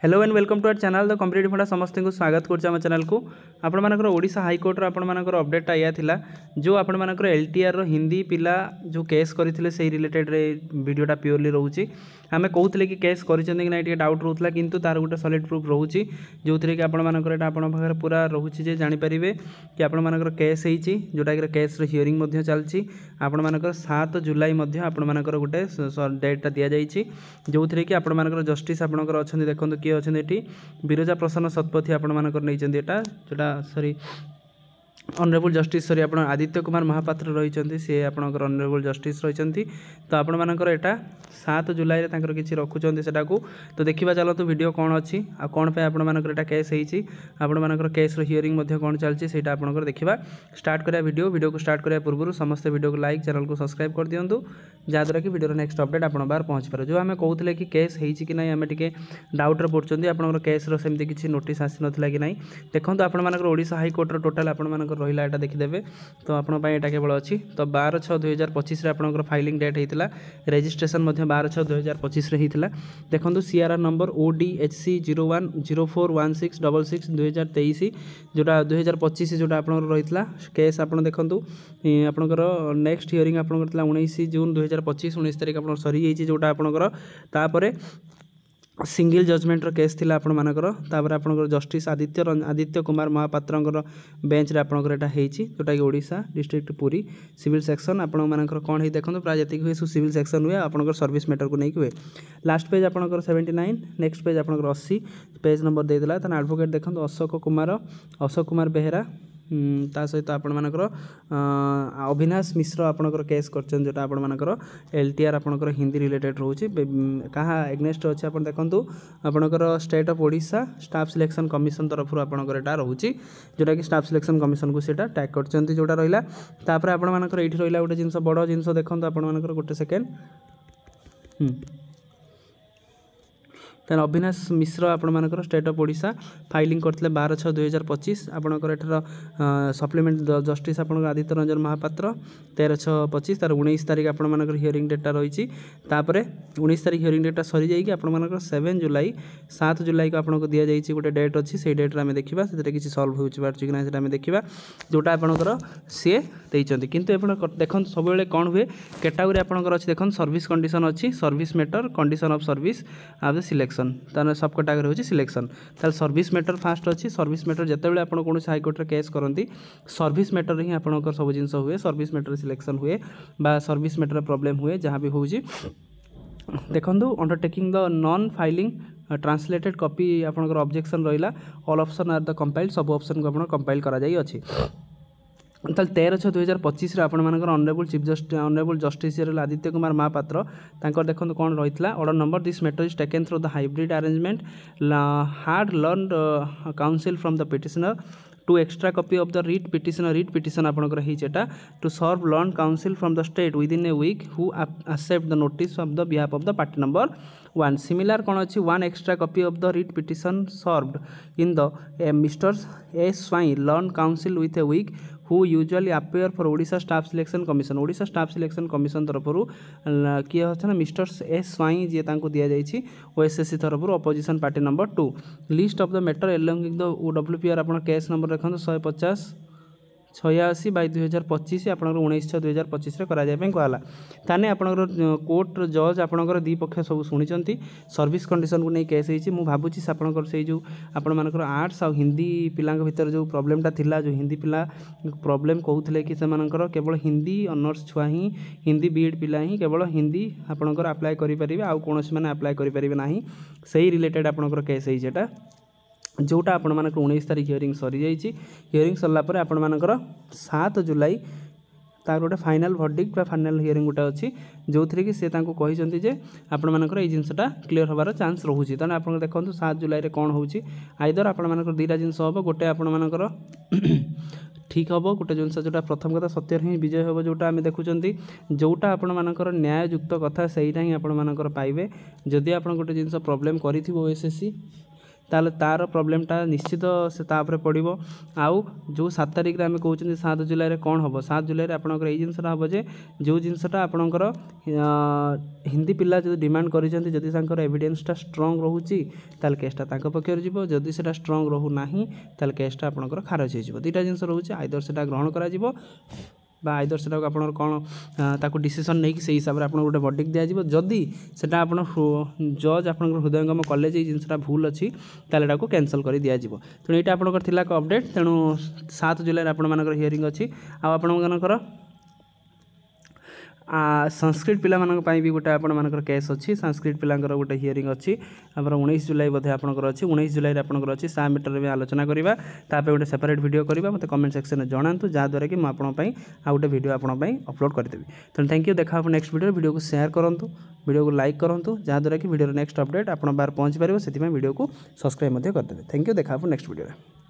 Hello and welcome to our channel the competitive funda समस्त को स्वागत कर चैनल को आपण ओडिशा हाईकोर्ट आपण अपडेटा या थिला जो आपण एलटीआर हिंदी पिला जो केस करते से रिलेटेड वीडियोटा प्योरली रोचे आम कहते कि केस कर डाउट रोला किंतु तार गोटे सॉलिड प्रूफ रोचे जो थी कि पाखे पूरा रोचे जानीपर कि आपर केस होती जोटा कि केस हियरिंग चलती आपर 7 जुलाई आपर गोटे डेटा दि जाइए जो थी कि आपर जस्टिस आपंकर अच्छा देखो किए अच्छा ये बिरजा प्रसन्न शतपथी आपंकर जोटा सॉरी ऑनरेबल जस्टिस सॉरी आप आदित्य कुमार महापात्र रही सी आपंकर ऑनरेबल जस्टिस रही तो आपंकर यहाँ 7 जुलाई किसी रखुच्च से तो देखा चलते वीडियो कौन अच्छी आ कौन पे आपंकर केस होती आपंकर केस हियरिंग कौन चलती से आपंकर देखा स्टार्ट करा वीडियो को स्टार्ट करने पूर्व समस्त वीडियो को लाइक चैनल को सब्सक्राइब कर दिंतु जहाँद्वारा कि वीडियो नेक्स्ट अपडेट आप बाहर पहुँच पारे जो आम कहते कि केस होती कि ना आम टे डाउट्रे पड़ुंट आपंकर केस्र सेमती किसी नोटिस आसी नाला कि नहीं देखो आपर ओडिशा हाईकोर्टर टोटाल आपर रहा यहाँ देखीदे तो आपंपाई केवल अच्छी तो 12/6/2025 आपंकर फाइलिंग डेट होता रेजिस्ट्रेशन 12/6/2025 होता देखो सीआरआर नंबर ODHC 01041666 2023 जोटा 2025 जोटा आप रही केस आप देखूँ आपंकर नेक्स्ट हियरिंग आप 19 जून 2025 19 तारीख आप सरी जोटा आपंकर सिंगल जजमेंटर केस थिला आपण मानकर तापर आपनकर जस्टिस आदित्य कुमार महापात्र बेंच रे आपनकर एटा हेची जोटा कि Odisha district Puri civil section आपण मानकर कोन हे देखो प्राय जति हुए सिविल सेक्शन हुए आपनकर सर्विस मैटर को नहीं हुए लास्ट पेज आपनकर 79 नेक्स्ट पेज आपनकर 80 पेज नंबर दे देला तन एडवोकेट देखो अशोक कुमार बेहेरा ता सहित आपणकर अविनाश मिश्र आपणकर केस करछन जोटा आपणकर एलटीआर आपणकर हिंदी रिलेटेड रोचे कहा एग्नेस्ट अच्छे आप देखो आपणकर state of Odisha staff selection commission तरफ आपणकर एटा रोचे जोटा कि स्टाफ सिलेक्शन कमिशन को सेटा टैग करछन जोटा रहिला तापर आपणकर एठी रहिला गोटे जिंस बड़ जिंस देखो आपणकर गोटे सेकेंड तेन अविनाश मिश्र आपंकर स्टेट ऑफ ओडिशा फाइलिंग करते 12/6/2025 आपंकर एठार सप्लीमेंट जस्टिस आप आदित्य रंजन महापात्र 13/6/25 तार 19 तारीख आपंकर हियरिंग डेटा रही 19 तारीख हियरिंग डेटा सरी जाइए आपंकर 7 जुलाई को आपको दि जाइए गोटे डेट अच्छी से डेट्रे आम देखा से किसी सल्व हो पार्टी कि ना आम देखा जोटा आपंकर सी देते कितु देखो सब कौन हुए कैटेगरी आपंकर अच्छी देखो सर्विस कंडीशन अच्छी service matter condition of service आ सिलेक्शन तार सब कैटेगरी होची सिलेक्शन तार सर्विस मैटर फास्ट अच्छी सर्विस मैटर जितेबाला आप कौन हाईकोर्ट रे केस करती सर्विस मैटर ही आपंकर सब जिन हुए सर्विस मैटर सिलेक्शन हुए बा सर्विस मैटर प्रॉब्लम हुए जहाँ भी होची देखो undertaking the non filing translated copy आपंकर ऑब्जेक्शन रहा all option are the compiled सब ऑप्शन को आप कंपाइल करा जाई अछि ताल 13/6/2025 आपंकर honourable chief justice honourable justice Aditya Kumar Mahapatra देखो कौन रही order number this matter is taken through the hybrid arrangement heard learned counsel from the petitioner two extra copy of the writ petition आपंकर होटा to serve learned counsel from the state within a week who accept the notice of the behalf of the party number 1 similar कौन अच्छी 1 extra copy of the writ petition served in the mister S Swain learned counsel with a week who usually appear for Odisha staff selection commission तरफ किए अच्छा mister S स्वाई जी दि जाइए OSSC तरफ opposition party number 2 list of the matter along the OWPR आप case number रखते 150/86/2025 आपंकर 19/6/2025 कहला ताने आपंकर कोर्ट जज आपंकर दी पक्ष सब शुणी सर्विस कंडीशन को नहीं केस होती मुझे भावुँ आपंकर से जो आपर आर्ट्स आ हिंदी पिला भीतर जो प्रोब्लेमटा थिला जो हिंदी पिला प्रोब्लेम कहते कि से केवल हिंदी ऑनर्स छुआ ही हिंदी बीएड पिला ही केवल हिंदी आपंकर अप्लाई करेंगे आउ कौन मैंने अप्लाई करेंगे ना से रिलेटेड आपंकर केस होता जोटा आपण मानक 19 तारीख हियरिंग सरी जाइए हियरिंग सरला पर आपण मानकर 7 जुलाई तार गोटे फाइनाल वर्डिक्ट फाइनाल हियरिंग गोटे अच्छी जो थी कि सी कहते जे आपण मानकर ये जिनसा क्लीयर होबार चांस रोचे तेना आप देखो 7 जुलाई कौन हो आइदर आपण मानकर दीटा जिनस हम गोटे आपण मानकर ठीक हम गोटे जिनस जोटा प्रथम कथा सत्य ही विजय हम जोटा आम देखुं जोटा आपण मानकर न्याययुक्त कथा से ही आपण मानकर पाइबे जदि आप गोटे जिनस प्रोब्लेम करी ओएसएससी ताले तार प्रोब्लेमटा निश्चित से तापर पड़ो आउ जो 7 तारिख आम कहते 7 जुलाई में कौन हम 7 जुलाई आपंकर ये जिनसा हम जे जो जिनसा आपंकर हिंदी पिला जो डिमांड कर एविडेंसटा स्ट्रंग रोचे ताल केसटा पक्षर जीव जदि से स्ट्रंग रोना ताल केसटा आपंकर खारज हो दुईटा जिन रोचे आइदर से ग्रहण कर आइदर से कौन ताको डिसीजन नहीं से हिसाब से आप गोटे वर्डिक्ट दिज्व जदि से जज आप हृदयंगम कले जिनसा भूल अच्छी ताले कैंसल कर दिज्व तेणु यहाँ आपंकर अपडेट तेणु 7 जुलाई आपर हियरिंग अच्छी आपंकर संस्कृत पिला भी गोटे आपर केस अच्छी संस्कृत पिलांकर गोटे हियरिंग अच्छी आम 19 जुलाई बोधे आपंकर अच्छी 19 जुलाई आपंकर अच्छी 100 मीटर में आलोचना करवा तापर गोटे सेपरेट वीडियो करवा मत कमेंट सेक्शन में जनातु जहाँद्वारा कि मुझे आ गोटे वीडियो आपंपाई अपलोड करदेवी तेणु थैंक यू देखा नेक्स्ट वीडियो को शेयर करूँ वीडियो को लाइक करूँ जहाँद्वारा कि वीडियो नेक्स्ट अपडेट आप बार पहुँची पार से वीडियो को सब्सक्राइब करदेवे थैंक यू देखा नेक्स्ट वीडियो।